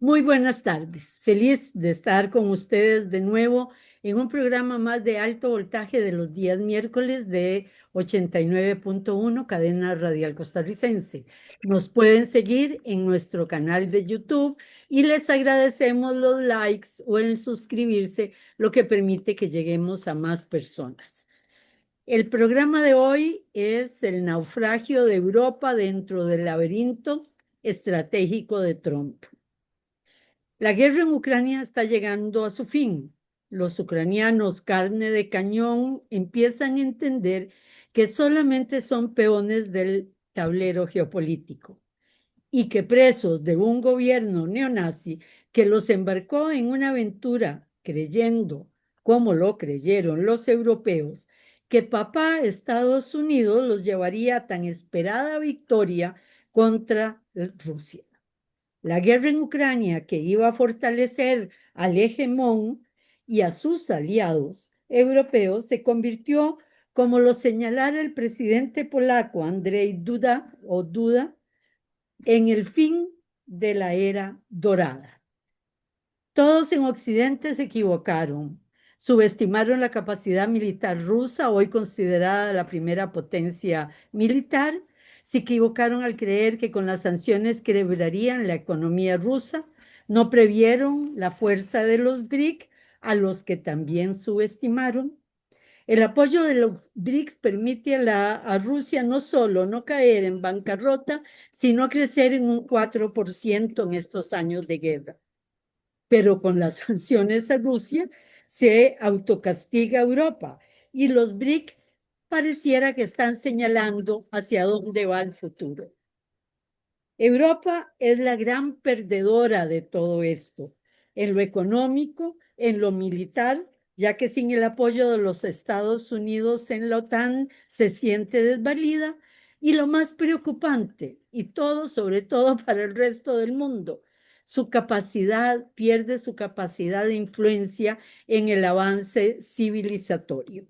Muy buenas tardes. Feliz de estar con ustedes de nuevo en un programa más de alto voltaje de los días miércoles de 89.1 Cadena Radial Costarricense. Nos pueden seguir en nuestro canal de YouTube y les agradecemos los likes o el suscribirse, lo que permite que lleguemos a más personas. El programa de hoy es el naufragio de Europa dentro del laberinto estratégico de Trump. La guerra en Ucrania está llegando a su fin. Los ucranianos, carne de cañón, empiezan a entender que solamente son peones del tablero geopolítico y que presos de un gobierno neonazi que los embarcó en una aventura creyendo, como lo creyeron los europeos, que papá Estados Unidos los llevaría a tan esperada victoria contra Rusia. La guerra en Ucrania, que iba a fortalecer al hegemón y a sus aliados europeos, se convirtió, como lo señalara el presidente polaco Andrzej Duda, en el fin de la era dorada. Todos en Occidente se equivocaron. Subestimaron la capacidad militar rusa, hoy considerada la primera potencia militar. Se equivocaron al creer que con las sanciones quebrarían la economía rusa. No previeron la fuerza de los BRIC, a los que también subestimaron. El apoyo de los BRICS permite a Rusia no solo no caer en bancarrota, sino crecer en un 4% en estos años de guerra. Pero con las sanciones a Rusia se autocastiga a Europa y los BRIC pareciera que están señalando hacia dónde va el futuro. Europa es la gran perdedora de todo esto, en lo económico, en lo militar, ya que sin el apoyo de los Estados Unidos en la OTAN se siente desvalida, y lo más preocupante, y todo, sobre todo para el resto del mundo, pierde su capacidad de influencia en el avance civilizatorio.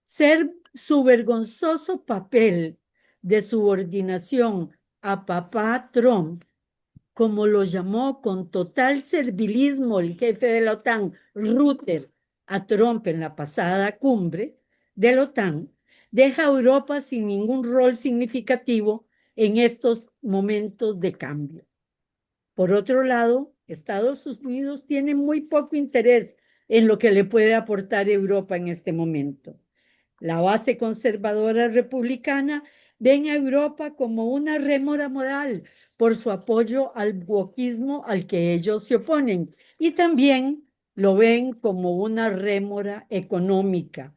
Ser su vergonzoso papel de subordinación a papá Trump, como lo llamó con total servilismo el jefe de la OTAN, Rutte, a Trump en la pasada cumbre de la OTAN, deja a Europa sin ningún rol significativo en estos momentos de cambio. Por otro lado, Estados Unidos tiene muy poco interés en lo que le puede aportar Europa en este momento. La base conservadora republicana ven a Europa como una rémora moral por su apoyo al wokismo al que ellos se oponen y también lo ven como una rémora económica.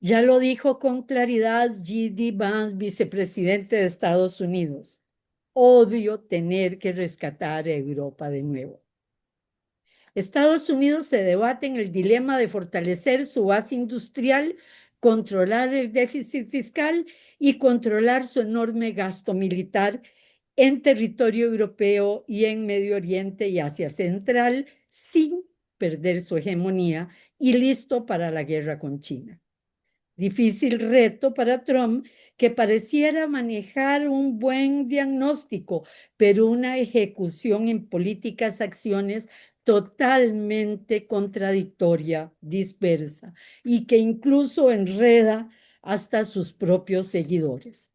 Ya lo dijo con claridad J.D. Vance, vicepresidente de Estados Unidos. Odio tener que rescatar a Europa de nuevo. Estados Unidos se debate en el dilema de fortalecer su base industrial, controlar el déficit fiscal y controlar su enorme gasto militar en territorio europeo y en Medio Oriente y Asia Central, sin perder su hegemonía y listo para la guerra con China. Difícil reto para Trump, que pareciera manejar un buen diagnóstico, pero una ejecución en políticas, acciones totalmente contradictoria, dispersa y que incluso enreda hasta sus propios seguidores.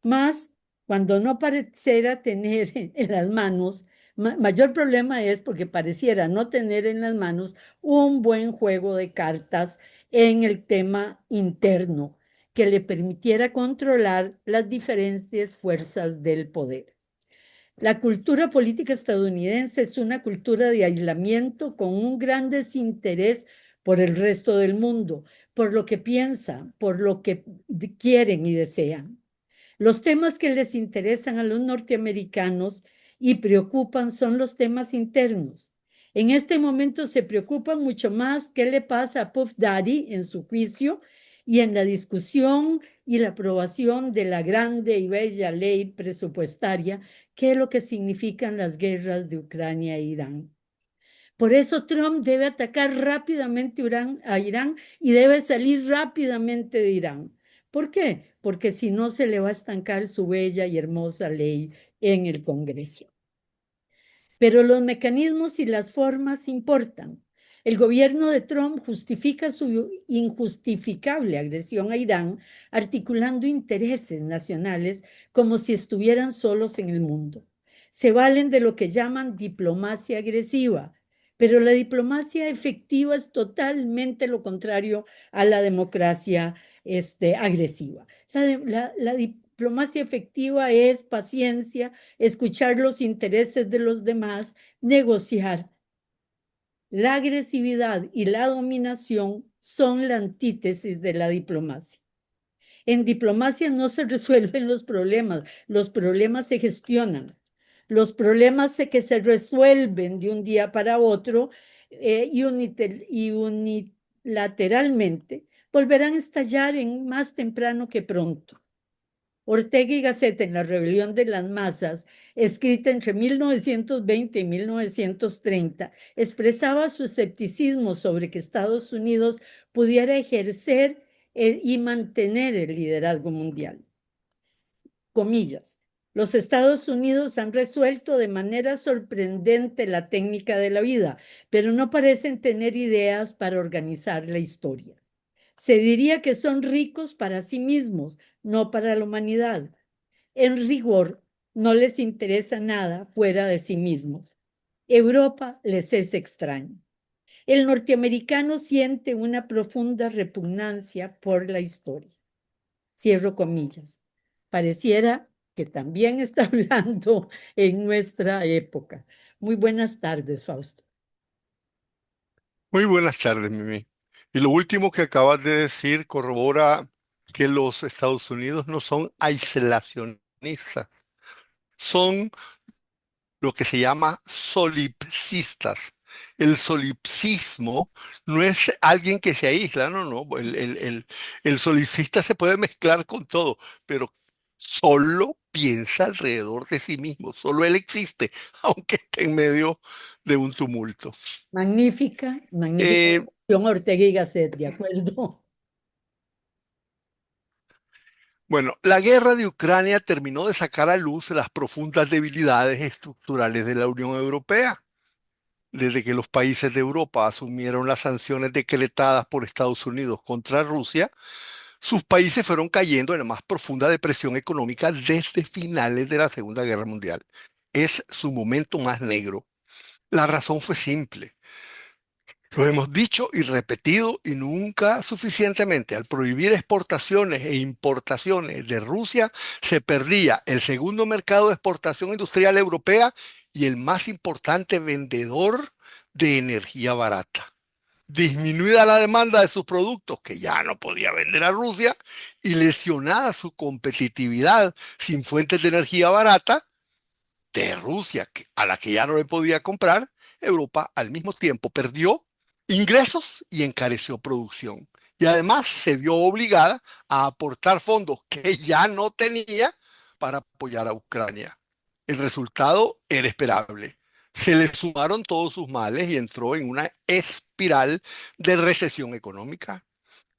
Más cuando no pareciera tener en las manos, mayor problema es porque pareciera no tener en las manos un buen juego de cartas en el tema interno que le permitiera controlar las diferentes fuerzas del poder. La cultura política estadounidense es una cultura de aislamiento con un gran desinterés por el resto del mundo, por lo que piensan, por lo que quieren y desean. Los temas que les interesan a los norteamericanos y preocupan son los temas internos. En este momento se preocupan mucho más qué le pasa a Puff Daddy en su juicio y en la discusión y la aprobación de la grande y bella ley presupuestaria, qué es lo que significan las guerras de Ucrania e Irán. Por eso Trump debe atacar rápidamente a Irán y debe salir rápidamente de Irán. ¿Por qué? Porque si no se le va a estancar su bella y hermosa ley en el Congreso. pero los mecanismos y las formas importan. El gobierno de Trump justifica su injustificable agresión a Irán, articulando intereses nacionales como si estuvieran solos en el mundo. Se valen de lo que llaman diplomacia agresiva, pero la diplomacia efectiva es totalmente lo contrario a la democracia agresiva. La diplomacia efectiva es paciencia, escuchar los intereses de los demás, negociar. La agresividad y la dominación son la antítesis de la diplomacia. En diplomacia no se resuelven los problemas se gestionan. Los problemas que se resuelven de un día para otro y unilateralmente volverán a estallar más temprano que pronto. Ortega y Gasset en La rebelión de las masas, escrita entre 1920 y 1930, expresaba su escepticismo sobre que Estados Unidos pudiera ejercer y mantener el liderazgo mundial. Comillas. Los Estados Unidos han resuelto de manera sorprendente la técnica de la vida, pero no parecen tener ideas para organizar la historia. Se diría que son ricos para sí mismos, no para la humanidad. En rigor, no les interesa nada fuera de sí mismos. Europa les es extraño. El norteamericano siente una profunda repugnancia por la historia. Cierro comillas. Pareciera que también está hablando en nuestra época. Muy buenas tardes, Fausto. Muy buenas tardes, Mimi. Y lo último que acabas de decir corrobora que los Estados Unidos no son aislacionistas, son lo que se llama solipsistas. El solipsismo no es alguien que se aísla, no, no. El solipsista se puede mezclar con todo, pero solo piensa alrededor de sí mismo, solo él existe, aunque esté en medio de un tumulto. Magnífica, magnífica Eh, Ortega y Gasset, ¿de acuerdo? Bueno, la guerra de Ucrania terminó de sacar a luz las profundas debilidades estructurales de la Unión Europea. Desde que los países de Europa asumieron las sanciones decretadas por Estados Unidos contra Rusia, sus países fueron cayendo en la más profunda depresión económica desde finales de la Segunda Guerra Mundial. Es su momento más negro. La razón fue simple. Lo hemos dicho y repetido y nunca suficientemente. Al prohibir exportaciones e importaciones de Rusia, se perdía el segundo mercado de exportación industrial europea y el más importante vendedor de energía barata. Disminuida la demanda de sus productos, que ya no podía vender a Rusia, y lesionada su competitividad sin fuentes de energía barata, de Rusia, a la que ya no le podía comprar, Europa al mismo tiempo perdió ingresos y encareció producción. Y además se vio obligada a aportar fondos que ya no tenía para apoyar a Ucrania. El resultado era esperable. Se le sumaron todos sus males y entró en una espiral de recesión económica,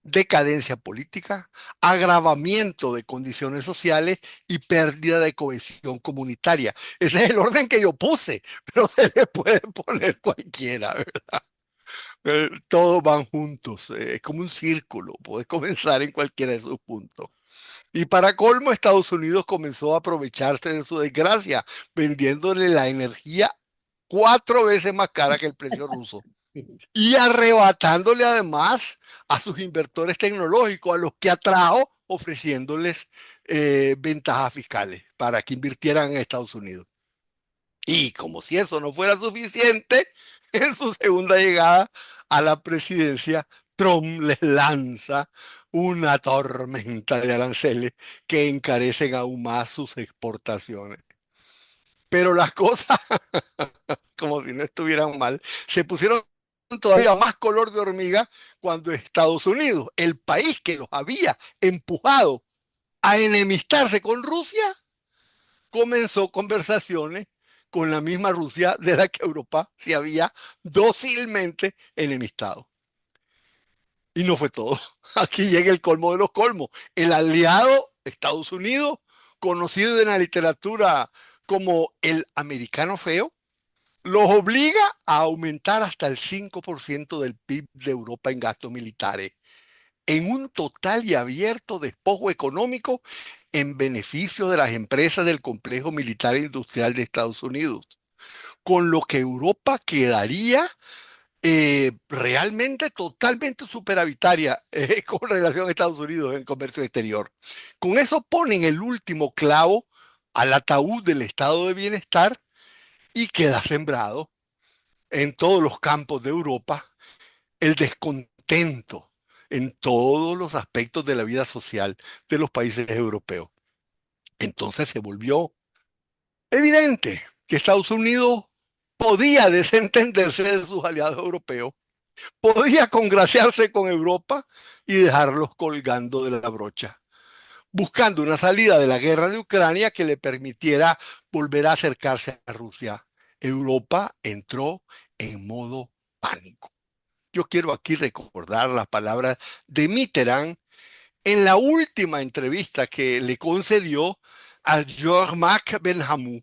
decadencia política, agravamiento de condiciones sociales y pérdida de cohesión comunitaria. Ese es el orden que yo puse, pero se le puede poner cualquiera, ¿verdad? Todos van juntos, es como un círculo, puedes comenzar en cualquiera de sus puntos. Y para colmo, Estados Unidos comenzó a aprovecharse de su desgracia, vendiéndole la energía 4 veces más cara que el precio ruso Sí. y arrebatándole además a sus inversores tecnológicos, a los que atrajo ofreciéndoles ventajas fiscales para que invirtieran en Estados Unidos. Y como si eso no fuera suficiente, en su segunda llegada a la presidencia, Trump les lanza una tormenta de aranceles que encarecen aún más sus exportaciones. Pero las cosas, como si no estuvieran mal, se pusieron todavía más color de hormiga cuando Estados Unidos, el país que los había empujado a enemistarse con Rusia, comenzó conversaciones con la misma Rusia de la que Europa se había dócilmente enemistado. Y no fue todo. Aquí llega el colmo de los colmos. El aliado Estados Unidos, conocido en la literatura como el americano feo, los obliga a aumentar hasta el 5% del PIB de Europa en gastos militares, en un total y abierto despojo económico en beneficio de las empresas del complejo militar e industrial de Estados Unidos, con lo que Europa quedaría realmente totalmente superavitaria con relación a Estados Unidos en comercio exterior. Con eso ponen el último clavo al ataúd del estado de bienestar y queda sembrado en todos los campos de Europa el descontento en todos los aspectos de la vida social de los países europeos. Entonces se volvió evidente que Estados Unidos podía desentenderse de sus aliados europeos, podía congraciarse con Europa y dejarlos colgando de la brocha, buscando una salida de la guerra de Ucrania que le permitiera volver a acercarse a Rusia. Europa entró en modo pánico. Yo quiero aquí recordar las palabras de Mitterrand en la última entrevista que le concedió a Jean-Marc Benhamou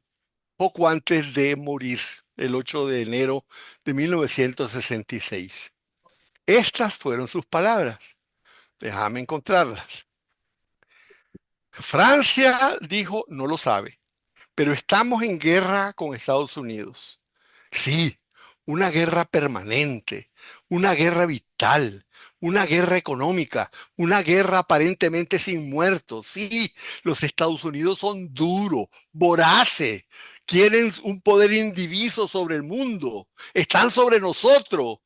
poco antes de morir, el 8 de enero de 1966. Estas fueron sus palabras. Déjame encontrarlas. Francia dijo, no lo sabe, pero estamos en guerra con Estados Unidos. Sí, una guerra permanente, una guerra vital, una guerra económica, una guerra aparentemente sin muertos. Sí, los Estados Unidos son duros, voraces, quieren un poder indiviso sobre el mundo, están sobre nosotros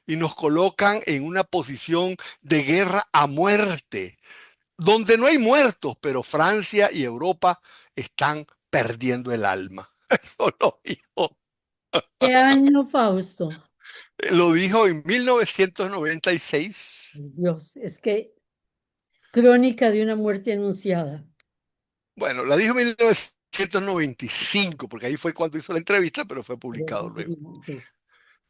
y nos colocan en una posición de guerra a muerte donde no hay muertos, pero Francia y Europa están perdiendo el alma. Eso ¿Qué año, Fausto? lo dijo en 1996. Dios, es que crónica de una muerte anunciada. Bueno, la dijo en 1995, porque ahí fue cuando hizo la entrevista, pero fue Pero, publicado luego. sí.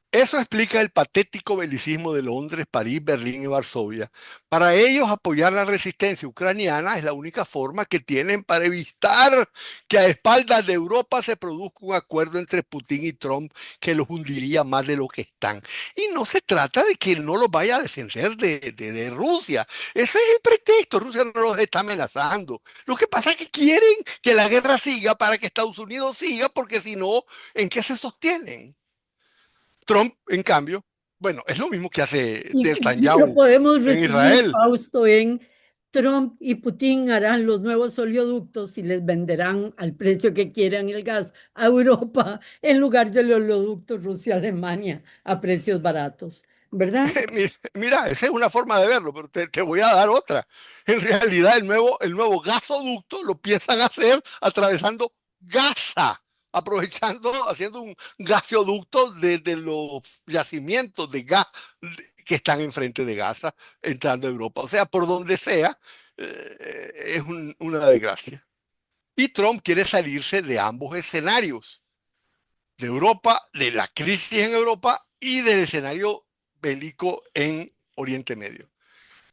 Eso explica el patético belicismo de Londres, París, Berlín y Varsovia. Para ellos, apoyar la resistencia ucraniana es la única forma que tienen para evitar que a espaldas de Europa se produzca un acuerdo entre Putin y Trump que los hundiría más de lo que están. Y no se trata de que no los vaya a defender de Rusia. Ese es el pretexto. Rusia no los está amenazando. Lo que pasa es que quieren que la guerra siga para que Estados Unidos siga, porque si no, ¿en qué se sostienen? Trump, en cambio, bueno, es lo mismo que hace Y lo Netanyahu podemos en resumir, Israel. Fausto, en Trump y Putin harán los nuevos oleoductos y les venderán al precio que quieran el gas a Europa en lugar de los oleoductos Rusia-Alemania a precios baratos, ¿verdad? Mira, esa es una forma de verlo, pero te voy a dar otra. En realidad, el nuevo gasoducto lo piensan hacer atravesando Gaza, aprovechando, haciendo un gasoducto de los yacimientos de gas que están enfrente de Gaza, entrando a Europa. O sea, por donde sea, es una desgracia. Y Trump quiere salirse de ambos escenarios, de Europa, de la crisis en Europa y del escenario bélico en Oriente Medio.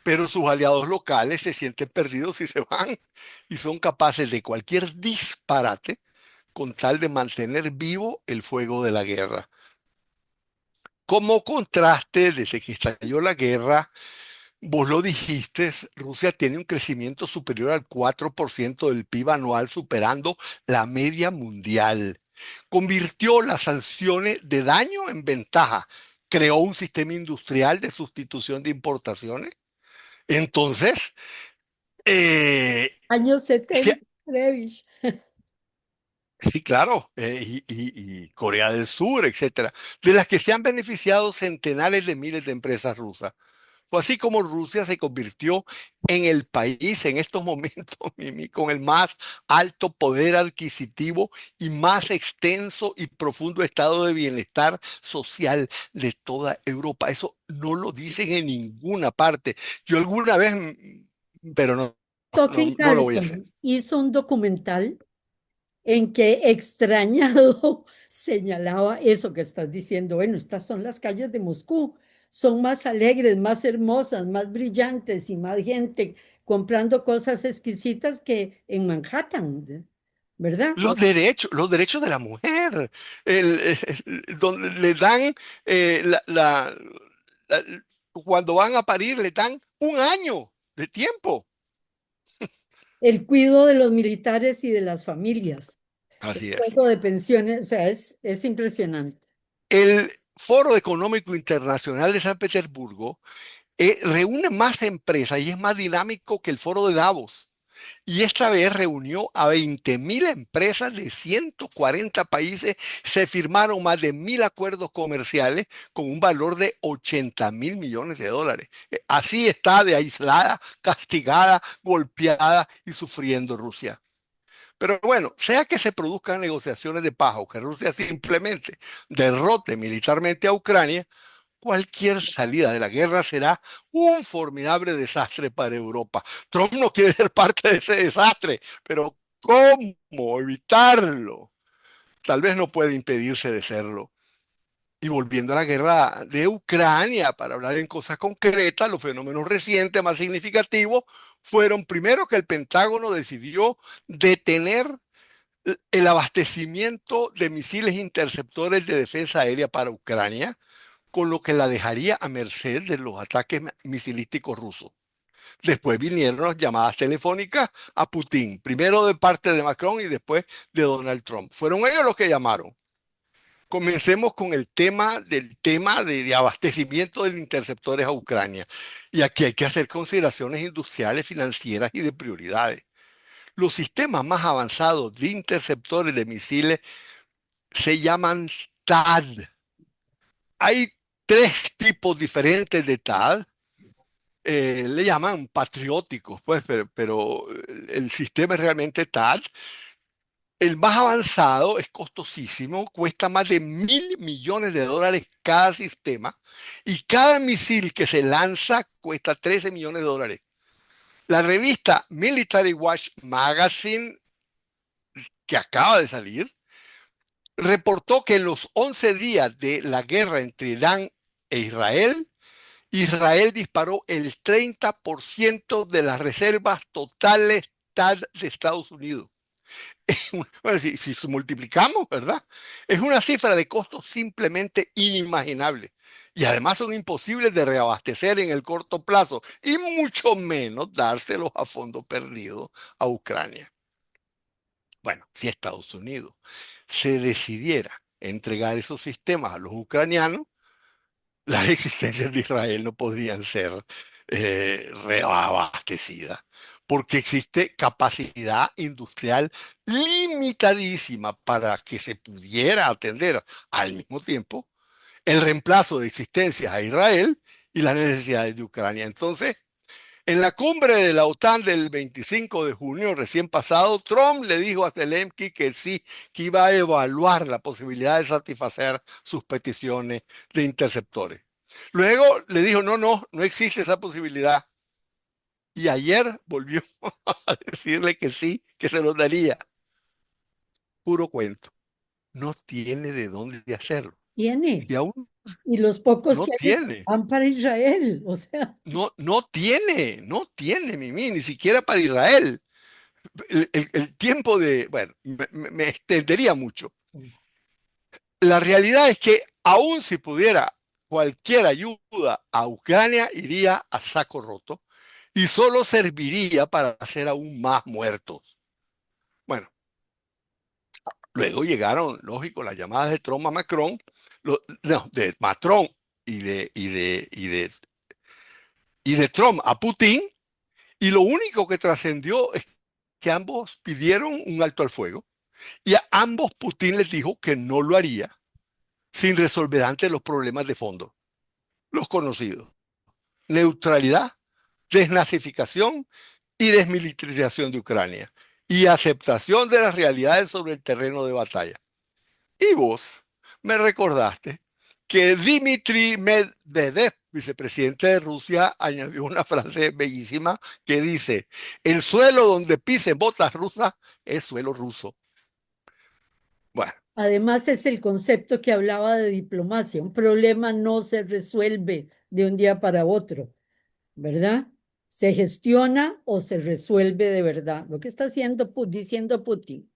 Pero sus aliados locales se sienten perdidos y se van y son capaces de cualquier disparate con tal de mantener vivo el fuego de la guerra. Como contraste, desde que estalló la guerra, vos lo dijiste, Rusia tiene un crecimiento superior al 4% del PIB anual, superando la media mundial. Convirtió las sanciones de daño en ventaja. Creó un sistema industrial de sustitución de importaciones. Entonces, eh, Años sí, 70, Prevish. sí, claro, y Corea del Sur, etcétera, de las que se han beneficiado centenares de miles de empresas rusas. Fue así como Rusia se convirtió en el país en estos momentos, Mimi, con el más alto poder adquisitivo y más extenso y profundo estado de bienestar social de toda Europa. Eso no lo dicen en ninguna parte. Yo alguna vez, pero no, Tucker no lo voy a hacer. Carlson hizo un documental en que extrañado señalaba eso que estás diciendo. Bueno, estas son las calles de Moscú, son más alegres, más hermosas, más brillantes y más gente comprando cosas exquisitas que en Manhattan. ¿verdad? Los derechos de la mujer, donde le dan, eh, la- la- la- cuando van a parir, le dan un año de tiempo. El cuidado de los militares y de las familias, el Así es. fondo de pensiones, o sea, es impresionante. El Foro Económico Internacional de San Petersburgo reúne más empresas y es más dinámico que el Foro de Davos. Y esta vez reunió a 20.000 empresas de 140 países. Se firmaron más de 1.000 acuerdos comerciales con un valor de 80.000 millones de dólares. Así está de aislada, castigada, golpeada y sufriendo Rusia. Pero bueno, sea que se produzcan negociaciones de paz o que Rusia simplemente derrote militarmente a Ucrania, cualquier salida de la guerra será un formidable desastre para Europa. Trump no quiere ser parte de ese desastre, pero ¿cómo evitarlo? Tal vez no puede impedirse de serlo. Y volviendo a la guerra de Ucrania, para hablar en cosas concretas, los fenómenos recientes más significativos fueron primero que el Pentágono decidió detener el abastecimiento de misiles interceptores de defensa aérea para Ucrania, con lo que la dejaría a merced de los ataques misilísticos rusos. Después vinieron las llamadas telefónicas a Putin, primero de parte de Macron y después de Donald Trump. Fueron ellos los que llamaron. Comencemos con el tema de abastecimiento de interceptores a Ucrania. Y aquí hay que hacer consideraciones industriales, financieras y de prioridades. Los sistemas más avanzados de interceptores de misiles se llaman TAD. Hay tres tipos diferentes de TAD. Le llaman patrióticos, pues, pero el sistema es realmente TAD. El más avanzado es costosísimo, cuesta más de 1.000 millones de dólares cada sistema y cada misil que se lanza cuesta 13 millones de dólares. La revista Military Watch Magazine, que acaba de salir, reportó que en los 11 días de la guerra entre Irán e Israel, Israel disparó el 30% de las reservas totales TAD de Estados Unidos. Bueno, si multiplicamos, ¿verdad? Es una cifra de costos simplemente inimaginable. Y además son imposibles de reabastecer en el corto plazo y mucho menos dárselos a fondo perdido a Ucrania. Bueno, si Estados Unidos se decidiera entregar esos sistemas a los ucranianos, las existencias de Israel no podrían ser reabastecidas, porque existe capacidad industrial limitadísima para que se pudiera atender al mismo tiempo el reemplazo de existencias a Israel y las necesidades de Ucrania. Entonces, en la cumbre de la OTAN del 25 de junio recién pasado, Trump le dijo a Zelensky que sí, que iba a evaluar la posibilidad de satisfacer sus peticiones de interceptores. Luego le dijo, no, no, no existe esa posibilidad. Y ayer volvió a decirle que sí, que se los daría. Puro cuento. No tiene de dónde hacerlo. Tiene. Y aún Y los pocos no que hay tiene. van para Israel, o sea. No tiene, Mimi, ni siquiera para Israel. El tiempo de, bueno, me extendería mucho. La realidad es que aún si pudiera cualquier ayuda a Ucrania, iría a saco roto y solo serviría para hacer aún más muertos. Bueno, luego llegaron, lógico, las llamadas de Trump a Macron, no, de Macron y de Trump a Putin, y lo único que trascendió es que ambos pidieron un alto al fuego y a ambos Putin les dijo que no lo haría sin resolver antes los problemas de fondo, los conocidos: neutralidad, desnazificación y desmilitarización de Ucrania, y aceptación de las realidades sobre el terreno de batalla. Y vos me recordaste que Dmitry Medvedev, vicepresidente de Rusia, añadió una frase bellísima que dice: el suelo donde pisen botas rusas es suelo ruso. Bueno, Además, es el concepto que hablaba de diplomacia. Un problema no se resuelve de un día para otro, ¿verdad? Se gestiona o se resuelve de verdad. Lo que está diciendo Putin.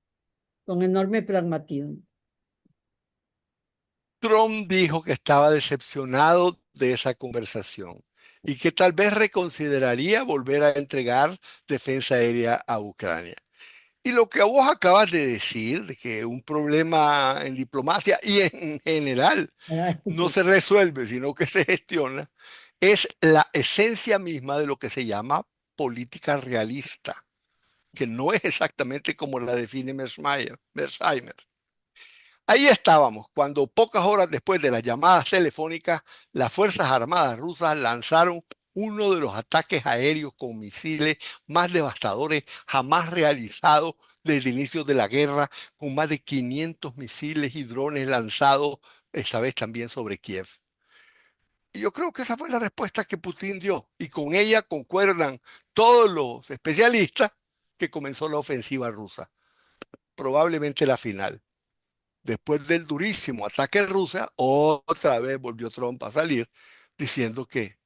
con enorme pragmatismo. Trump dijo que estaba decepcionado de esa conversación y que tal vez reconsideraría volver a entregar defensa aérea a Ucrania. Y lo que vos acabas de decir, de que un problema en diplomacia y en general Ay, no sí. se resuelve, sino que se gestiona, es la esencia misma de lo que se llama política realista, que no es exactamente como la define Mearsheimer. Ahí estábamos, cuando pocas horas después de las llamadas telefónicas, las Fuerzas Armadas rusas lanzaron uno de los ataques aéreos con misiles más devastadores jamás realizados desde el inicio de la guerra, con más de 500 misiles y drones lanzados, esta vez también sobre Kiev. Y yo creo que esa fue la respuesta que Putin dio, y con ella concuerdan todos los especialistas que comenzó la ofensiva rusa, probablemente la final. Después del durísimo ataque de Rusia, otra vez volvió Trump a salir diciendo que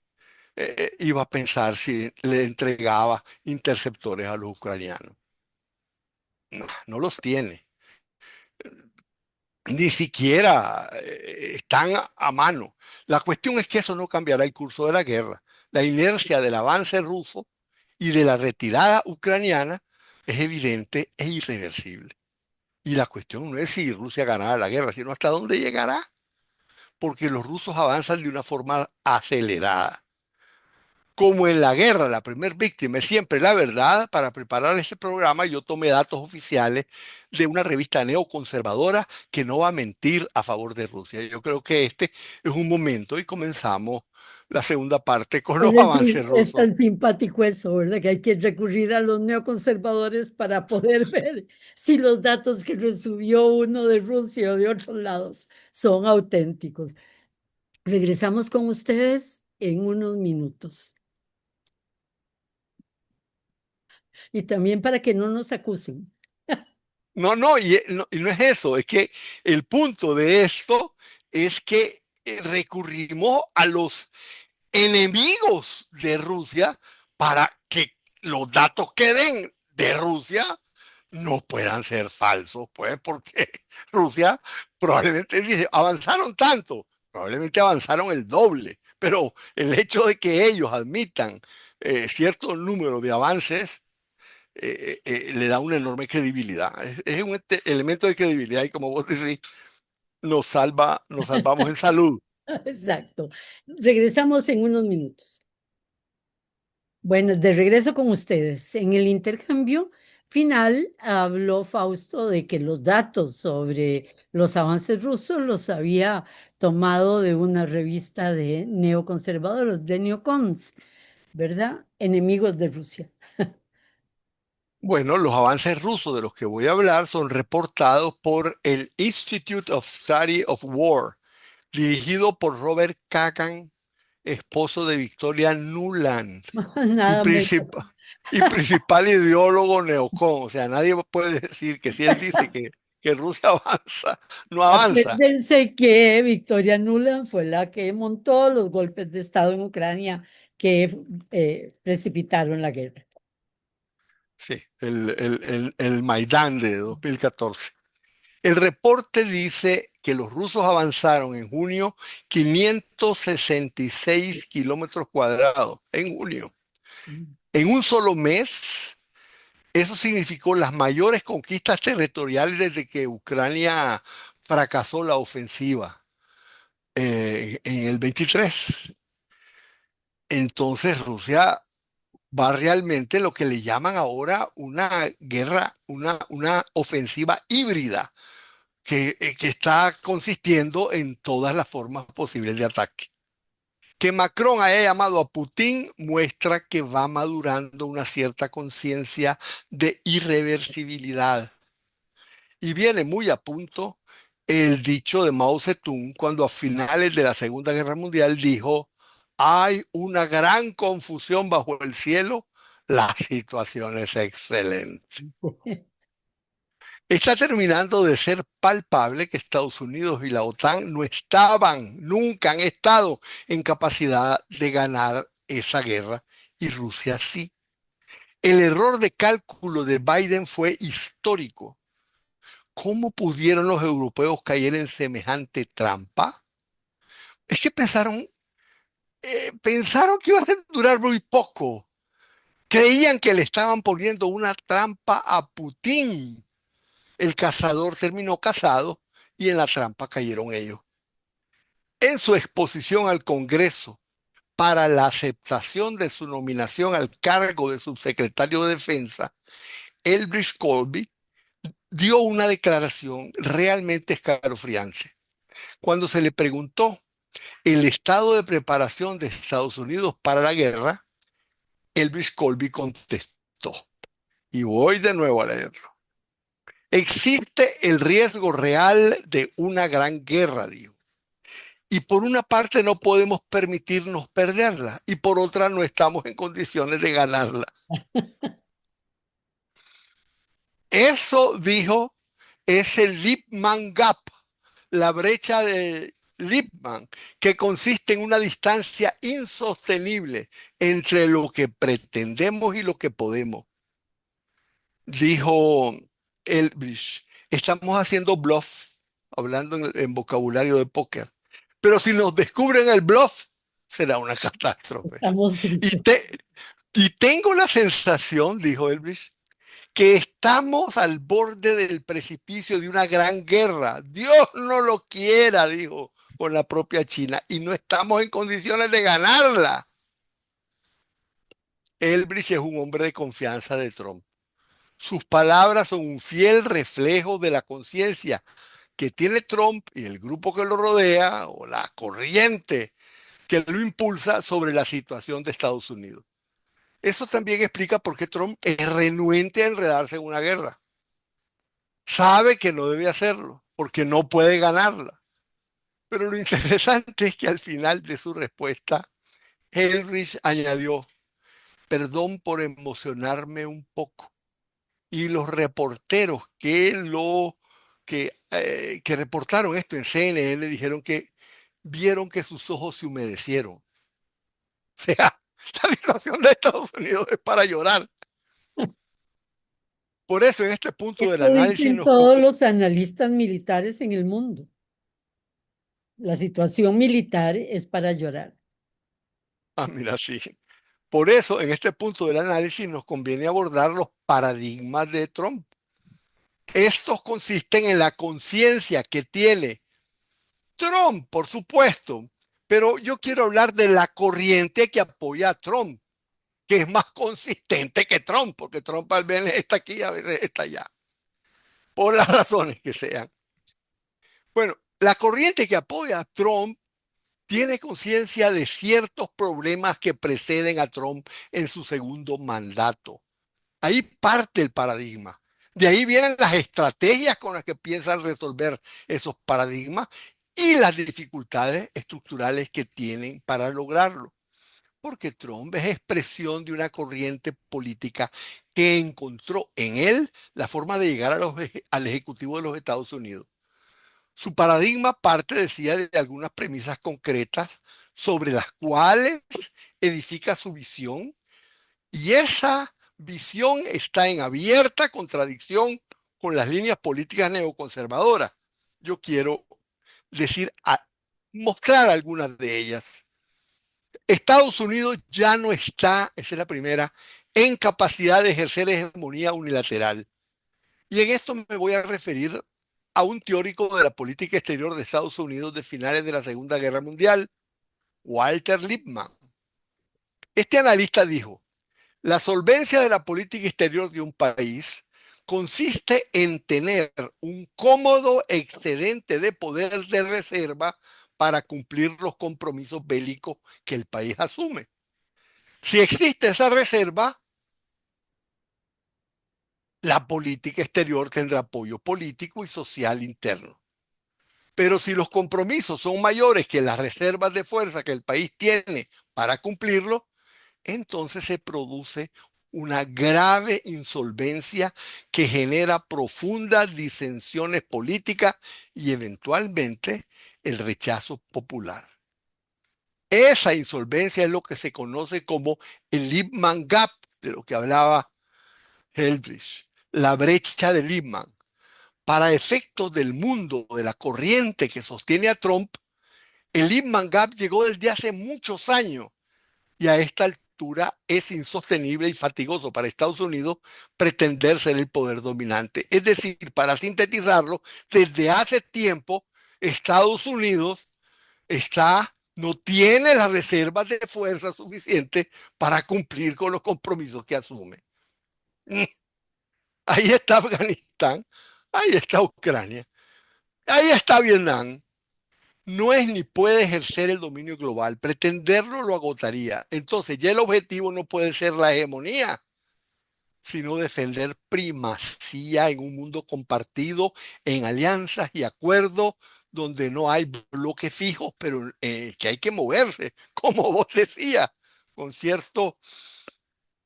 iba a pensar si le entregaba interceptores a los ucranianos. No, no los tiene. Ni siquiera están a mano. La cuestión es que eso no cambiará el curso de la guerra. La inercia del avance ruso y de la retirada ucraniana es evidente e irreversible. Y la cuestión no es si Rusia ganará la guerra, sino hasta dónde llegará, porque los rusos avanzan de una forma acelerada. Como en la guerra, la primer víctima es siempre la verdad. Para preparar este programa, yo tomé datos oficiales de una revista neoconservadora que no va a mentir a favor de Rusia. Yo creo que este es un momento y comenzamos la segunda parte con los avances Es rusos. tan simpático eso, ¿verdad? Que hay que recurrir a los neoconservadores para poder ver si los datos que recibió uno de Rusia o de otros lados son auténticos. Regresamos con ustedes en unos minutos. Y también para que no nos acusen. No, no, y no es eso, es que el punto de esto es que recurrimos a los enemigos de Rusia para que los datos que den de Rusia no puedan ser falsos, pues, porque Rusia probablemente dice, avanzaron tanto, probablemente avanzaron el doble, pero el hecho de que ellos admitan cierto número de avances le da una enorme credibilidad. Es un elemento de credibilidad y como vos decís, nos salvamos en salud. Exacto. Regresamos en unos minutos. Bueno, de regreso con ustedes. En el intercambio final habló Fausto de que los datos sobre los avances rusos los había tomado de una revista de neoconservadores, de neocons, ¿verdad? Enemigos de Rusia. Bueno, los avances rusos de los que voy a hablar son reportados por el Institute of Study of War, dirigido por Robert Kagan, esposo de Victoria Nuland y, Nada menos. y principal ideólogo neocon. O sea, nadie puede decir que si él dice que Rusia avanza, no avanza. Acuérdense que Victoria Nuland fue la que montó los golpes de Estado en Ucrania que precipitaron la guerra. Sí, el Maidán de 2014. El reporte dice que los rusos avanzaron en junio 566 kilómetros cuadrados, en junio. En un solo mes, eso significó las mayores conquistas territoriales desde que Ucrania fracasó la ofensiva en el 23. Entonces Rusia va realmente lo que le llaman ahora una guerra, una ofensiva híbrida que está consistiendo en todas las formas posibles de ataque. Que Macron haya llamado a Putin muestra que va madurando una cierta conciencia de irreversibilidad. Y viene muy a punto el dicho de Mao Zedong cuando a finales de la Segunda Guerra Mundial dijo, hay una gran confusión bajo el cielo, la situación es excelente. Está terminando de ser palpable que Estados Unidos y la OTAN no estaban, nunca han estado en capacidad de ganar esa guerra y Rusia sí. El error de cálculo de Biden fue histórico. ¿Cómo pudieron los europeos caer en semejante trampa? Es que pensaron que iba a durar muy poco. Creían que le estaban poniendo una trampa a Putin. El cazador terminó cazado y en la trampa cayeron ellos. En su exposición al Congreso para la aceptación de su nominación al cargo de subsecretario de Defensa, Elbridge Colby dio una declaración realmente escalofriante. Cuando se le preguntó el estado de preparación de Estados Unidos para la guerra, Elbridge Colby contestó, y voy de nuevo a leerlo. Existe el riesgo real de una gran guerra, dijo. Y por una parte no podemos permitirnos perderla y por otra no estamos en condiciones de ganarla. Eso, dijo, es el Lippmann Gap, la brecha de Lippmann, que consiste en una distancia insostenible entre lo que pretendemos y lo que podemos. Dijo Elbridge, estamos haciendo bluff, hablando en vocabulario de póker. Pero si nos descubren el bluff, será una catástrofe. Estamos Y, fritos. y tengo la sensación, dijo Elbridge, que estamos al borde del precipicio de una gran guerra. Dios no lo quiera, dijo con la propia China, y no estamos en condiciones de ganarla. Elbridge es un hombre de confianza de Trump. Sus palabras son un fiel reflejo de la conciencia que tiene Trump y el grupo que lo rodea, o la corriente que lo impulsa sobre la situación de Estados Unidos. Eso también explica por qué Trump es renuente a enredarse en una guerra. Sabe que no debe hacerlo, porque no puede ganarla. Pero lo interesante es que al final de su respuesta, Henrich añadió, perdón por emocionarme un poco. Y los reporteros que reportaron esto en CNN dijeron que vieron que sus ojos se humedecieron. O sea, la situación de Estados Unidos es para llorar. Por eso en este punto del Eso análisis dicen todos los analistas militares en el mundo. La situación militar es para llorar. mira, sí. Por eso en este punto del análisis nos conviene abordar los paradigmas de Trump. Estos consisten en la conciencia que tiene Trump, por supuesto, pero yo quiero hablar de la corriente que apoya a Trump, que es más consistente que Trump, porque Trump al veces está aquí y a veces está allá, por las razones que sean. Bueno, la corriente que apoya a Trump tiene conciencia de ciertos problemas que preceden a Trump en su segundo mandato. Ahí parte el paradigma. De ahí vienen las estrategias con las que piensan resolver esos paradigmas y las dificultades estructurales que tienen para lograrlo. Porque Trump es expresión de una corriente política que encontró en él la forma de llegar al Ejecutivo de los Estados Unidos. Su paradigma parte, decía, de algunas premisas concretas sobre las cuales edifica su visión y esa visión está en abierta contradicción con las líneas políticas neoconservadoras. Yo quiero decir, mostrar algunas de ellas. Estados Unidos ya no está, esa es la primera, en capacidad de ejercer hegemonía unilateral. Y en esto me voy a referir a un teórico de la política exterior de Estados Unidos de finales de la Segunda Guerra Mundial, Walter Lippmann. Este analista dijo, la solvencia de la política exterior de un país consiste en tener un cómodo excedente de poder de reserva para cumplir los compromisos bélicos que el país asume. Si existe esa reserva, la política exterior tendrá apoyo político y social interno. Pero si los compromisos son mayores que las reservas de fuerza que el país tiene para cumplirlo, entonces se produce una grave insolvencia que genera profundas disensiones políticas y eventualmente el rechazo popular. Esa insolvencia es lo que se conoce como el Lippmann Gap, de lo que hablaba Eldridge, la brecha de Lippmann. Para efectos del mundo, de la corriente que sostiene a Trump, el Lehman Gap llegó desde hace muchos años y a esta altura es insostenible y fatigoso para Estados Unidos pretender ser el poder dominante. Es decir, para sintetizarlo, desde hace tiempo Estados Unidos no tiene las reservas de fuerza suficientes para cumplir con los compromisos que asume. Ahí está Afganistán, ahí está Ucrania, ahí está Vietnam. No es ni puede ejercer el dominio global. Pretenderlo lo agotaría. Entonces, ya el objetivo no puede ser la hegemonía, sino defender primacía en un mundo compartido, en alianzas y acuerdos donde no hay bloques fijos, pero que hay que moverse, como vos decías, con cierto,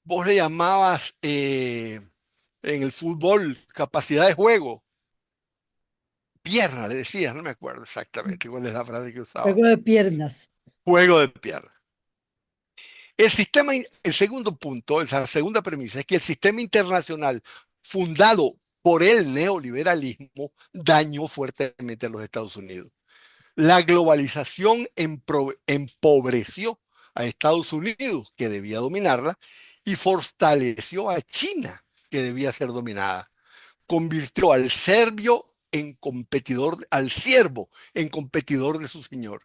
vos le llamabas en el fútbol capacidad de juego, pierna, le decías, no me acuerdo exactamente cuál es la frase que usaba, Juego de piernas. juego de pierna. El segundo punto, la segunda premisa es que el sistema internacional fundado por el neoliberalismo dañó fuertemente a los Estados Unidos. La globalización empobreció a Estados Unidos, que debía dominarla, y fortaleció a China, que debía ser dominada. Convirtió al siervo en competidor de su señor.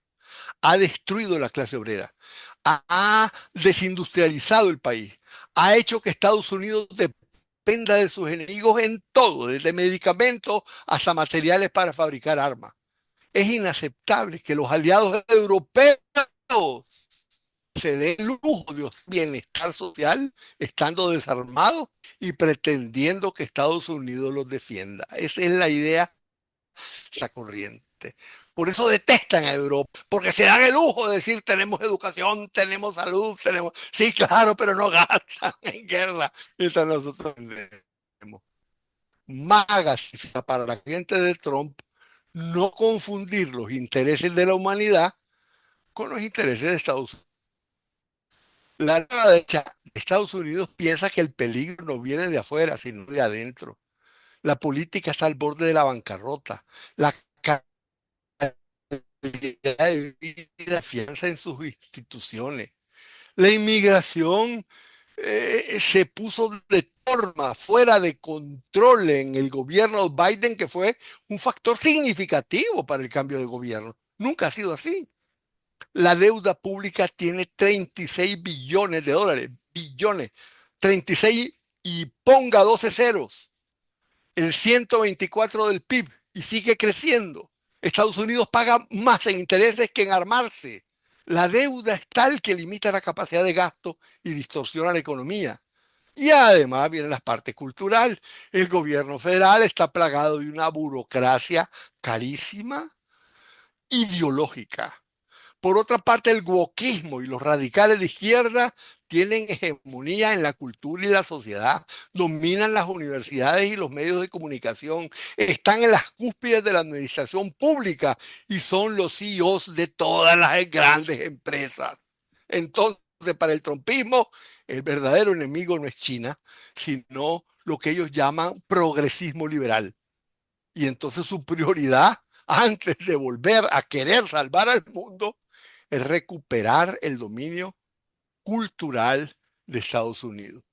Ha destruido la clase obrera, ha desindustrializado el país, ha hecho que Estados Unidos dependa de sus enemigos en todo, desde medicamentos hasta materiales para fabricar armas. Es inaceptable que los aliados europeos se den el lujo de bienestar social estando desarmados y pretendiendo que Estados Unidos los defienda. Esa es la idea, esa corriente. Por eso detestan a Europa, porque se dan el lujo de decir tenemos educación, tenemos salud, tenemos... Sí, claro, pero no gastan en guerra, mientras nosotros tenemos. Magas para la gente de Trump no confundir los intereses de la humanidad con los intereses de Estados Unidos. La nueva derecha de Estados Unidos piensa que el peligro no viene de afuera, sino de adentro. La política está al borde de la bancarrota. La de vida, fianza en sus instituciones. La inmigración se puso de forma fuera de control en el gobierno de Biden, que fue un factor significativo para el cambio de gobierno. Nunca ha sido así. La deuda pública tiene 36 billones de dólares, billones, 36 y ponga 12 ceros, el 124 del PIB y sigue creciendo. Estados Unidos paga más en intereses que en armarse. La deuda es tal que limita la capacidad de gasto y distorsiona la economía. Y además viene la parte cultural. El gobierno federal está plagado de una burocracia carísima, ideológica. Por otra parte, el wokismo y los radicales de izquierda tienen hegemonía en la cultura y la sociedad, dominan las universidades y los medios de comunicación, están en las cúspides de la administración pública y son los CEOs de todas las grandes empresas. Entonces, para el trumpismo, el verdadero enemigo no es China, sino lo que ellos llaman progresismo liberal. Y entonces su prioridad, antes de volver a querer salvar al mundo, es recuperar el dominio cultural de Estados Unidos.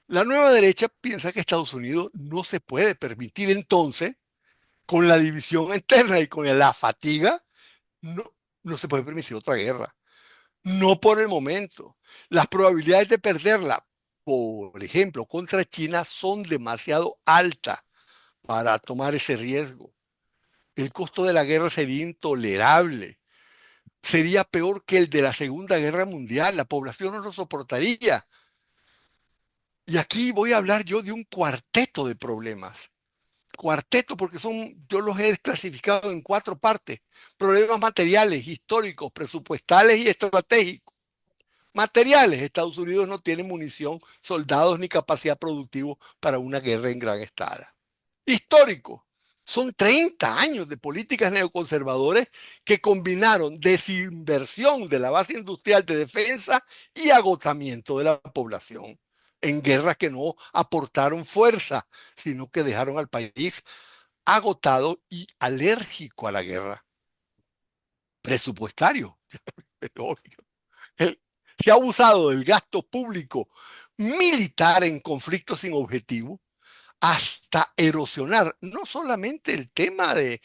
La nueva derecha piensa que Estados Unidos no se puede permitir entonces, con la división interna y con la fatiga, no, no se puede permitir otra guerra. No por el momento. Las probabilidades de perderla, por ejemplo, contra China, son demasiado altas para tomar ese riesgo. El costo de la guerra sería intolerable. Sería peor que el de la Segunda Guerra Mundial. La población no lo soportaría. Y aquí voy a hablar yo de un cuarteto de problemas. Cuarteto porque yo los he clasificado en cuatro partes. Problemas materiales, históricos, presupuestales y estratégicos. Materiales, Estados Unidos no tiene munición, soldados ni capacidad productiva para una guerra en gran escala. Histórico, son 30 años de políticas neoconservadores que combinaron desinversión de la base industrial de defensa y agotamiento de la población en guerras que no aportaron fuerza, sino que dejaron al país agotado y alérgico a la guerra. Presupuestario, es obvio. El- Se ha abusado del gasto público militar en conflictos sin objetivo hasta erosionar no solamente el tema de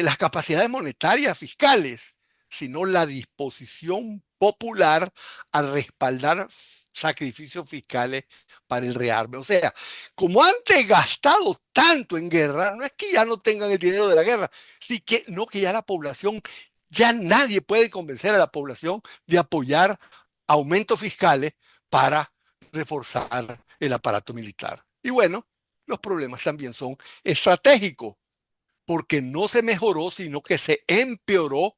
las capacidades monetarias fiscales, sino la disposición popular a respaldar sacrificios fiscales para el rearme. O sea, como han desgastado tanto en guerra, no es que ya no tengan el dinero de la guerra, sí que no que ya la población, ya nadie puede convencer a la población de apoyar aumentos fiscales para reforzar el aparato militar. Y bueno, los problemas también son estratégicos, porque no se mejoró, sino que se empeoró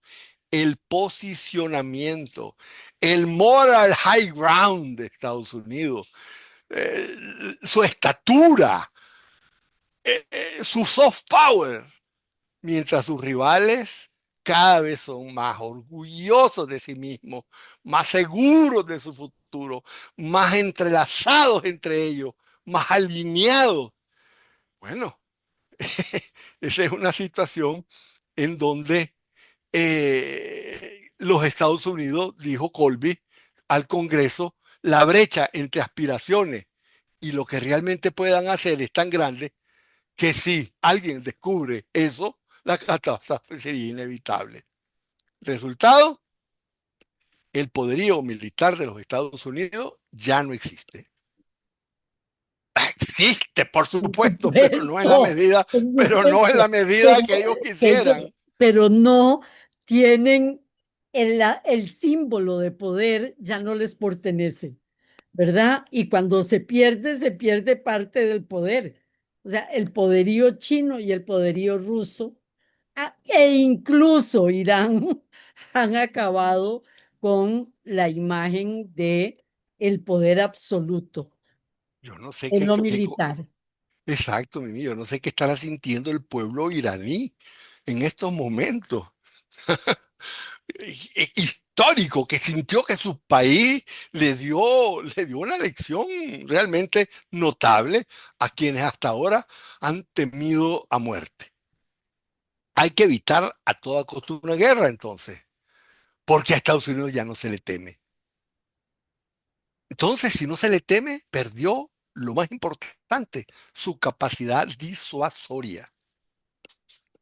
el posicionamiento, el moral high ground de Estados Unidos, eh, su estatura, su soft power, mientras sus rivales cada vez son más orgullosos de sí mismos, más seguros de su futuro, más entrelazados entre ellos, más alineados. Bueno, esa es una situación en donde los Estados Unidos, dijo Colby al Congreso, la brecha entre aspiraciones y lo que realmente puedan hacer es tan grande que si alguien descubre eso, la catástrofe sería inevitable. Resultado, el poderío militar de los Estados Unidos ya no existe. Existe, por supuesto, Por pero no en supuesto, la medida pero que ellos ellos, quisieran. pero no tienen el símbolo de poder, ya no les pertenece, ¿verdad? Y cuando se pierde parte del poder. O sea, el poderío chino y el poderío ruso, e incluso Irán, han acabado con la imagen de el poder absoluto Yo no sé en lo militar. exacto, Mimi, yo no sé qué estará sintiendo el pueblo iraní en estos momentos histórico, que sintió que su país le dio una lección realmente notable a quienes hasta ahora han temido a muerte. Hay que evitar a toda costa una guerra entonces, porque a Estados Unidos ya no se le teme. Entonces, si no se le teme, perdió lo más importante, su capacidad disuasoria.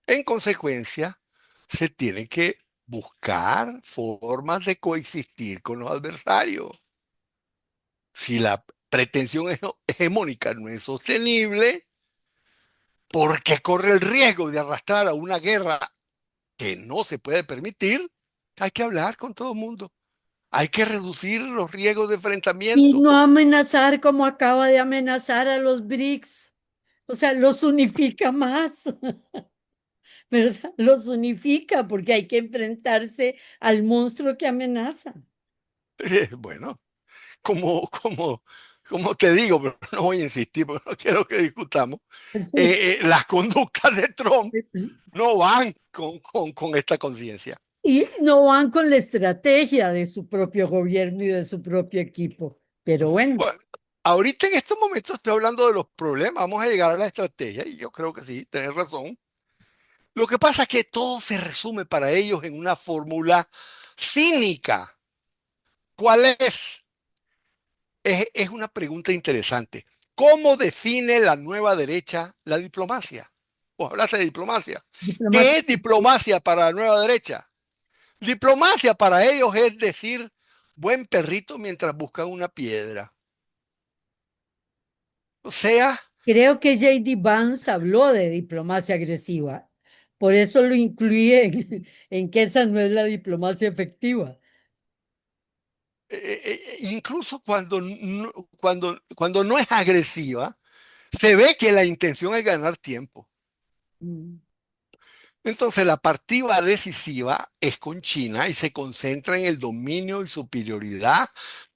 En consecuencia, se tiene que buscar formas de coexistir con los adversarios. Si la pretensión hegemónica no es sostenible, porque corre el riesgo de arrastrar a una guerra que no se puede permitir, hay que hablar con todo el mundo. Hay que reducir los riesgos de Y enfrentamiento. no amenazar como acaba de amenazar a los BRICS. O sea, los unifica más, pero o sea, los unifica porque hay que enfrentarse al monstruo que amenaza. Bueno, como, como te digo, pero no voy a insistir porque no quiero que discutamos, las conductas de Trump no van con esta conciencia. Y no van con la estrategia de su propio gobierno y de su propio equipo. Pero bueno, Bueno, ahorita en estos momentos estoy hablando de los problemas, vamos a llegar a la estrategia y yo creo que sí, tenés razón. Lo que pasa es que todo se resume para ellos en una fórmula cínica. ¿Cuál es? Es una pregunta interesante. ¿Cómo define la nueva derecha la diplomacia? Vos hablaste de diplomacia. ¿Qué es diplomático. diplomacia para la nueva derecha? Diplomacia para ellos es decir buen perrito mientras buscan una piedra. O sea, Creo que J.D. Vance habló de diplomacia agresiva. Por eso lo incluí en que esa no es la diplomacia efectiva. incluso cuando no es agresiva, se ve que la intención es ganar tiempo. Mm. Entonces la partida decisiva es con China y se concentra en el dominio y superioridad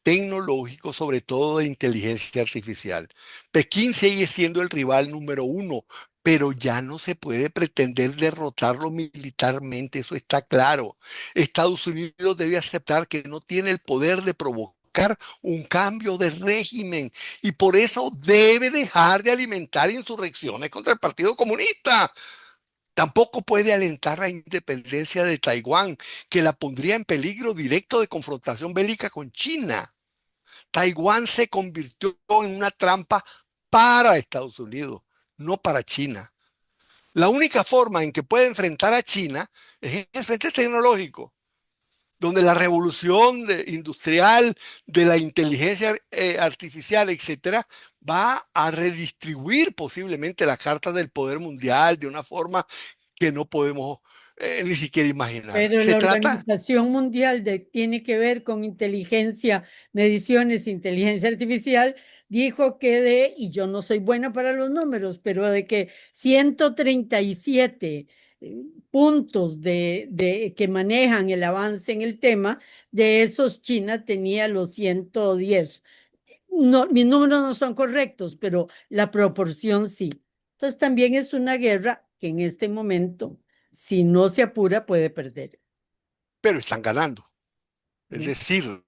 tecnológico, sobre todo de inteligencia artificial. Pekín sigue siendo el rival número uno, pero ya no se puede pretender derrotarlo militarmente, eso está claro. Estados Unidos debe aceptar que no tiene el poder de provocar provocar un cambio de régimen y por eso debe dejar de alimentar insurrecciones contra el Partido Comunista. Tampoco puede alentar la independencia de Taiwán, que la pondría en peligro directo de confrontación bélica con China. Taiwán se convirtió en una trampa para Estados Unidos, no para China. La única forma en que puede enfrentar a China es en el frente tecnológico, donde la revolución industrial de la inteligencia artificial, etcétera, va a redistribuir posiblemente la carta del poder mundial de una forma que no podemos ni siquiera imaginar. Pero Se la trata, Organización Mundial tiene que ver con inteligencia, mediciones, inteligencia artificial, dijo que y yo no soy buena para los números, pero de que 137 puntos que manejan el avance en el tema, de esos China tenía los 110. No, mis números no son correctos, pero la proporción sí. Entonces también es una guerra que en este momento, si no se apura, puede perder. pero están ganando. Es ¿No? decir,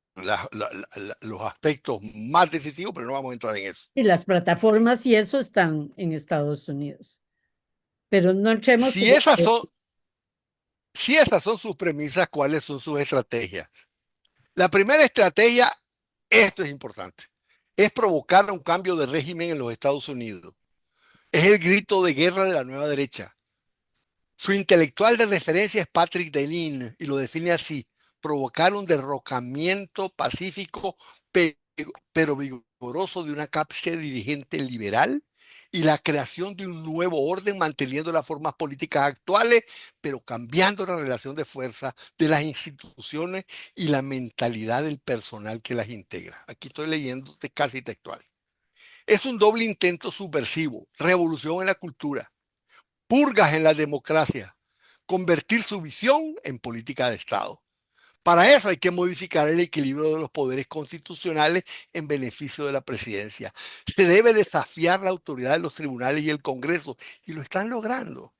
los aspectos más decisivos, pero no vamos a entrar en eso. Y las plataformas y eso están en Estados Unidos. Pero no entremos Si esas son, si esas son sus premisas, ¿cuáles son sus estrategias? La primera estrategia, esto es importante, es provocar un cambio de régimen en los Estados Unidos. Es el grito de guerra de la nueva derecha. Su intelectual de referencia es Patrick Deneen y lo define así: provocar un derrocamiento pacífico pero vigoroso de una clase dirigente liberal y la creación de un nuevo orden manteniendo las formas políticas actuales, pero cambiando la relación de fuerza de las instituciones y la mentalidad del personal que las integra. Aquí estoy leyendo casi textual. Es un doble intento subversivo, revolución en la cultura, purgas en la democracia, convertir su visión en política de Estado. Para eso hay que modificar el equilibrio de los poderes constitucionales en beneficio de la presidencia. Se debe desafiar la autoridad de los tribunales y el Congreso, y lo están logrando.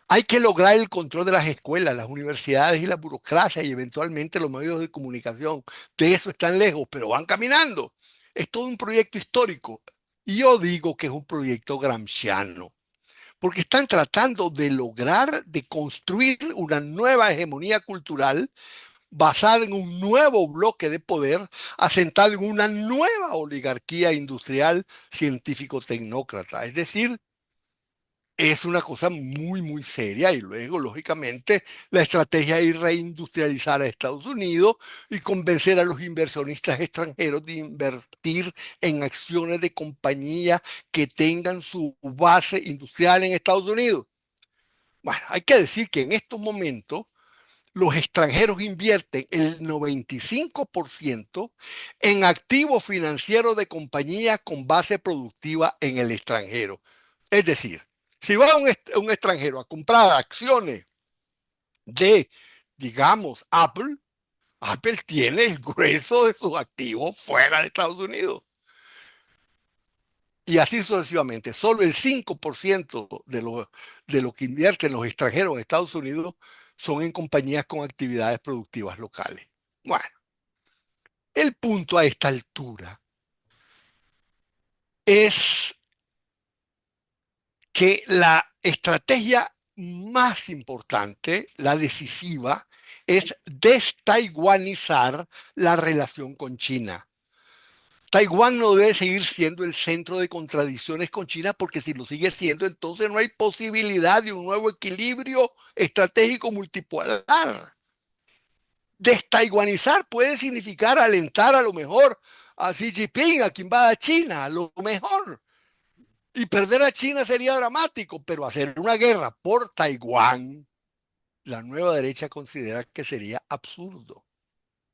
Hay que lograr el control de las escuelas, las universidades y la burocracia y eventualmente los medios de comunicación. De eso están lejos, pero van caminando. Es todo un proyecto histórico. Y yo digo que es un proyecto gramsciano, porque están tratando de lograr, de construir una nueva hegemonía cultural basada en un nuevo bloque de poder asentado en una nueva oligarquía industrial científico-tecnócrata. Es decir, es una cosa muy, muy seria y luego, lógicamente, la estrategia es reindustrializar a Estados Unidos y convencer a los inversionistas extranjeros de invertir en acciones de compañías que tengan su base industrial en Estados Unidos. Bueno, hay que decir que en estos momentos los extranjeros invierten el 95% en activos financieros de compañías con base productiva en el extranjero. Es decir, si va un extranjero a comprar acciones de, digamos, Apple, Apple tiene el grueso de sus activos fuera de Estados Unidos. Y así sucesivamente. Solo el 5% de lo que invierten los extranjeros en Estados Unidos son en compañías con actividades productivas locales. Bueno, el punto a esta altura es que la estrategia más importante, la decisiva, es destaiwanizar la relación con China. Taiwán no debe seguir siendo el centro de contradicciones con China, porque si lo sigue siendo, entonces no hay posibilidad de un nuevo equilibrio estratégico multipolar. Destaiwanizar puede significar alentar a lo mejor a Xi Jinping, a quien va a China, a lo mejor. Y perder a China sería dramático, pero hacer una guerra por Taiwán, la nueva derecha considera que sería absurdo.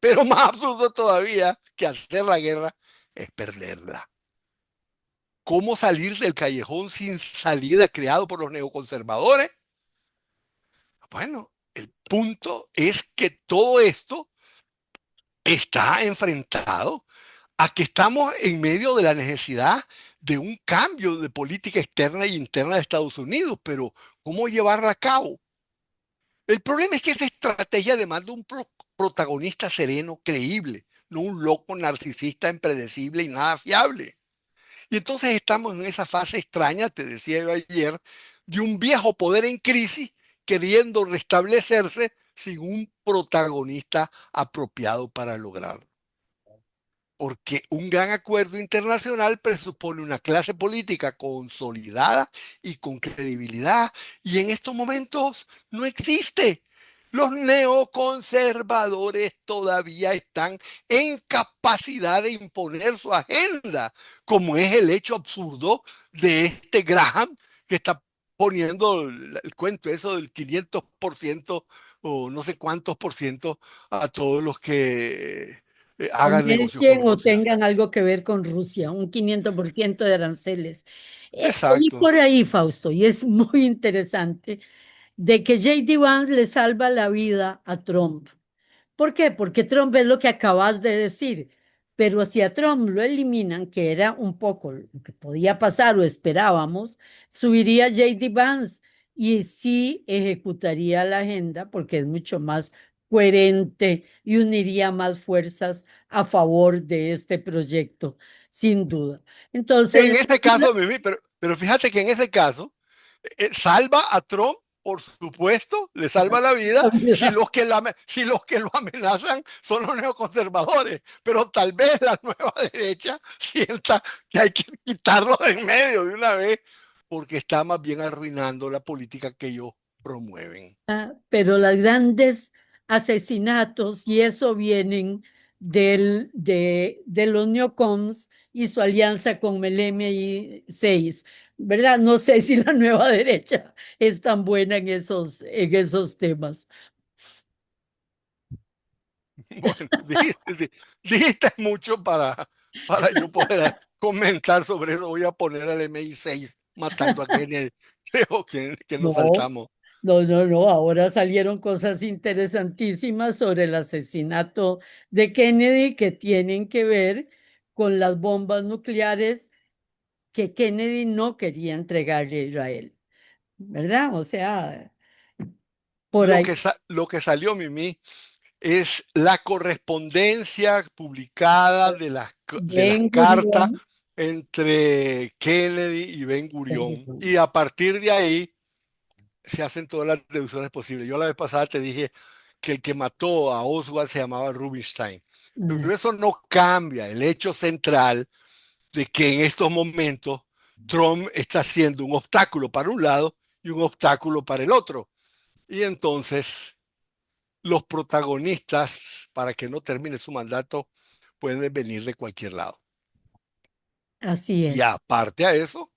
Pero más absurdo todavía que hacer la guerra es perderla. ¿Cómo salir del callejón sin salida creado por los neoconservadores? Bueno, el punto es que todo esto está enfrentado a que estamos en medio de la necesidad de un cambio de política externa e interna de Estados Unidos, pero ¿cómo llevarla a cabo? El problema es que esa estrategia demanda un protagonista sereno, creíble, no un loco narcisista impredecible y nada fiable. Y entonces estamos en esa fase extraña, te decía yo ayer, de un viejo poder en crisis queriendo restablecerse sin un protagonista apropiado para lograrlo. Porque un gran acuerdo internacional presupone una clase política consolidada y con credibilidad, y en estos momentos no existe. Los neoconservadores todavía están en capacidad de imponer su agenda, como es el hecho absurdo de este Graham que está poniendo el cuento eso del 500% o no sé cuántos por ciento a todos los que hagan negocio con Comercien o Rusia. tengan algo que ver con Rusia, un 500% de aranceles. Oí Exacto. por ahí, Fausto, y es muy interesante, de que J.D. Vance le salva la vida a Trump. ¿Por qué? Porque Trump es lo que acabas de decir, pero si a Trump lo eliminan, que era un poco lo que podía pasar o esperábamos, subiría J.D. Vance y sí ejecutaría la agenda porque es mucho más coherente y uniría más fuerzas a favor de este proyecto, sin duda. En Entonces, este caso, Mimi, pero fíjate que en ese caso salva a Trump, por supuesto, le salva la vida si los que lo amenazan son los neoconservadores, pero tal vez la nueva derecha sienta que hay que quitarlo de en medio de una vez porque está más bien arruinando la política que ellos promueven. pero los grandes asesinatos y eso vienen de los neocons y su alianza con Melemi 6, ¿verdad? No sé si la nueva derecha es tan buena en esos temas. Bueno, dijiste mucho para yo poder comentar sobre eso. Voy a poner al MI6 matando a Kennedy. Creo que nos No, saltamos. no. Ahora salieron cosas interesantísimas sobre el asesinato de Kennedy que tienen que ver con las bombas nucleares que Kennedy no quería entregarle a Israel, ¿verdad? O sea, por ahí, Lo que salió, Mimi, es la correspondencia publicada de las Ben cartas Gurión. entre Kennedy y Ben Gurión. Y a partir de ahí se hacen todas las deducciones posibles. Yo la vez pasada te dije que el que mató a Oswald se llamaba Rubinstein. Pero eso no cambia el hecho central de que en estos momentos Trump está siendo un obstáculo para un lado y un obstáculo para el otro. Y entonces los protagonistas, para que no termine su mandato, pueden venir de cualquier lado. Así Y es. aparte a eso,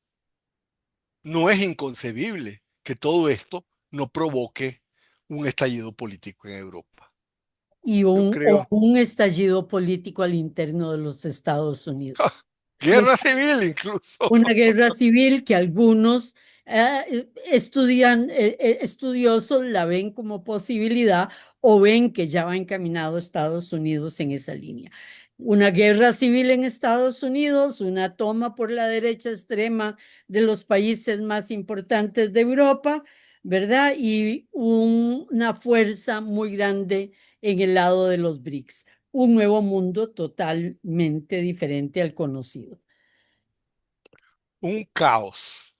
no es inconcebible que todo esto no provoque un estallido político en Europa. Y Yo o creo, un estallido político al interno de los Estados Unidos. guerra civil incluso. Una guerra civil que algunos estudiosos la ven como posibilidad o ven que ya va encaminado Estados Unidos en esa línea. Una guerra civil en Estados Unidos, una toma por la derecha extrema de los países más importantes de Europa, ¿verdad? Y una fuerza muy grande en el lado de los BRICS. Un nuevo mundo totalmente diferente al conocido. Un caos.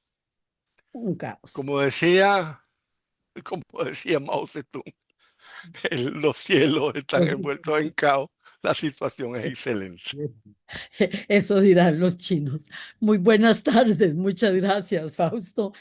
Un caos. Como decía, como decía Mao Zedong, los cielos están envueltos en caos. La situación es excelente. Eso dirán los chinos. Muy buenas tardes. Muchas gracias, Fausto.